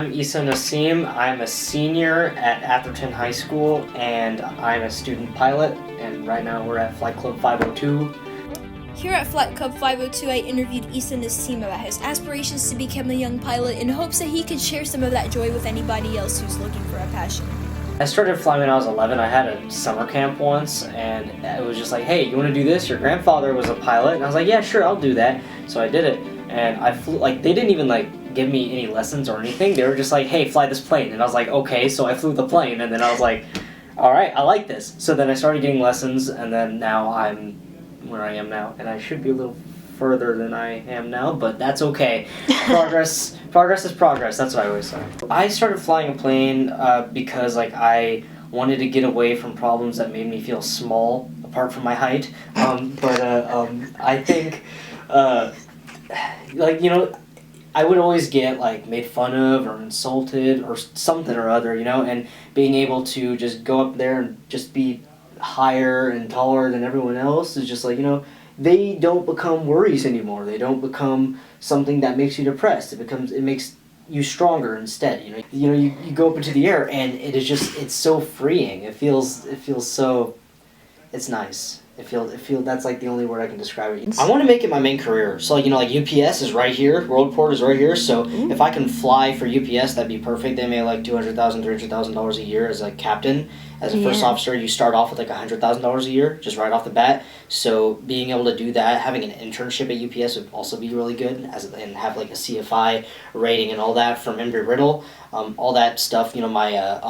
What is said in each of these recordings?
I'm Eisa Nasim. I'm a senior at Atherton High School, and I'm a student pilot, and right now we're at Flight Club 502. Here at Flight Club 502, I interviewed Eisa Nasim about his aspirations to become a young pilot in hopes that he could share some of that joy with anybody else who's looking for a passion. I started flying when I was 11. I had a summer camp once, and it was just like, hey, you want to do this? Your grandfather was a pilot. And I was like, yeah, sure, I'll do that. So I did it, and I flew, they didn't even, give me any lessons or anything. They were just like, hey, fly this plane. And I was like, okay, so I flew the plane, and then I was like, all right, I like this. So then I started getting lessons, and then now I'm where I am now, and I should be a little further than I am now, but that's okay. Progress is progress. That's what I always say. I started flying a plane because I wanted to get away from problems that made me feel small, apart from my height. I think, I would always get made fun of or insulted or something or other, and being able to just go up there and just be higher and taller than everyone else is just they don't become worries anymore. They don't become something that makes you depressed. It makes you stronger instead. You go up into the air, and it's so freeing. It feels so, it's nice. That's the only word I can describe it. I want to make it my main career. So UPS is right here, World Port is right here. So if I can fly for UPS, that'd be perfect. They make $200,000, $300,000 a year as a captain. As a first officer, you start off with $100,000 a year, just right off the bat. So being able to do that, having an internship at UPS would also be really good, and have a CFI rating and all that from Embry-Riddle, all that stuff. My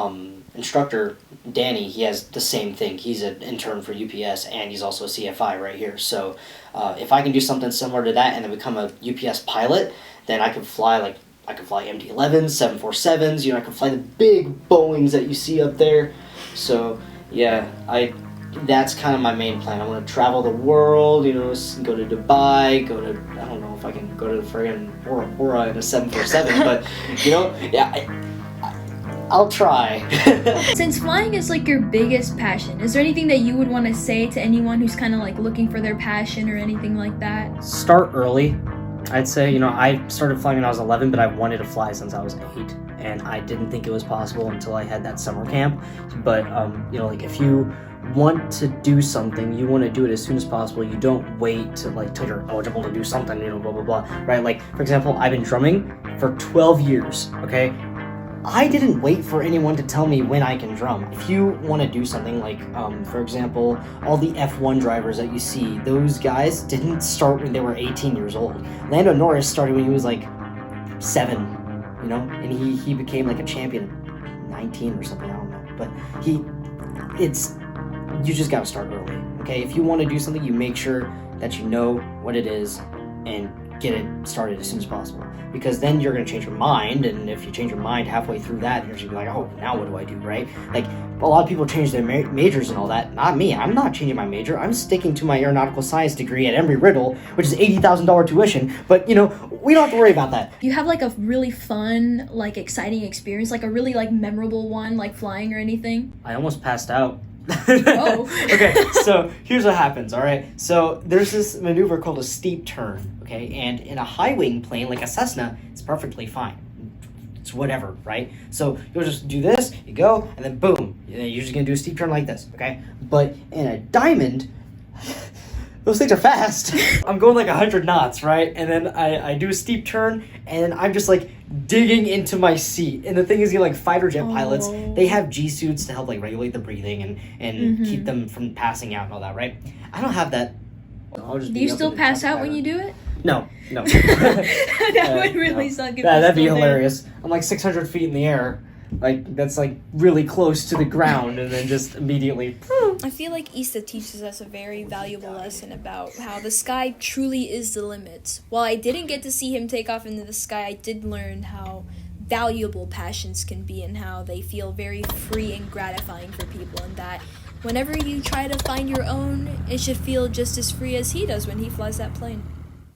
instructor, Danny, he has the same thing. He's an intern for UPS, and he's also a CFI right here. So if I can do something similar to that and then become a UPS pilot, then I could fly MD-11s, 747s. I can fly the big Boeings that you see up there. So yeah, that's kind of my main plan. I want to travel the world, go to Dubai, I don't know if I can go to the friggin' Bora Bora in a 747, but I'll try. Since flying is your biggest passion, is there anything that you would want to say to anyone who's kind of looking for their passion or anything like that? Start early. I'd say, I started flying when I was 11, but I wanted to fly since I was 8, and I didn't think it was possible until I had that summer camp. But, if you want to do something, you want to do it as soon as possible. You don't wait till you're eligible to do something, blah, blah, blah, right? For example, I've been drumming for 12 years, okay? I didn't wait for anyone to tell me when I can drum. If you want to do something for example, all the F1 drivers that you see, those guys didn't start when they were 18 years old. Lando Norris started when he was 7, and he became a champion at 19 or something, I don't know. But you just gotta start early, okay? If you want to do something, you make sure that you know what it is and get it started as soon as possible, because then you're going to change your mind, and if you change your mind halfway through that, you're just going to be oh, now what do I do, right? A lot of people change their majors and all that. Not me. I'm not changing my major. I'm sticking to my aeronautical science degree at Embry-Riddle, which is $80,000 tuition, but we don't have to worry about that. You have a really fun, exciting experience, a really memorable one, flying or anything? I almost passed out. Oh. Okay, so here's what happens, all right? So there's this maneuver called a steep turn, okay? And in a high-wing plane like a Cessna, it's perfectly fine. It's whatever, right? So you'll just do this, you go, and then boom. You're just going to do a steep turn like this, okay? But in a Diamond, those things are fast. I'm going 100 knots, right? And then I do a steep turn, and I'm just digging into my seat. And the thing is, fighter jet pilots, they have G suits to help regulate the breathing and keep them from passing out and all that, right? I don't have that. Do you still pass out when you do it? No. That would really suck. That'd be hilarious. I'm 600 feet in the air. That's really close to the ground, and then just immediately. I feel Eisa teaches us a very valuable lesson about how the sky truly is the limit. While I didn't get to see him take off into the sky, I did learn how valuable passions can be and how they feel very free and gratifying for people, and that whenever you try to find your own, it should feel just as free as he does when he flies that plane.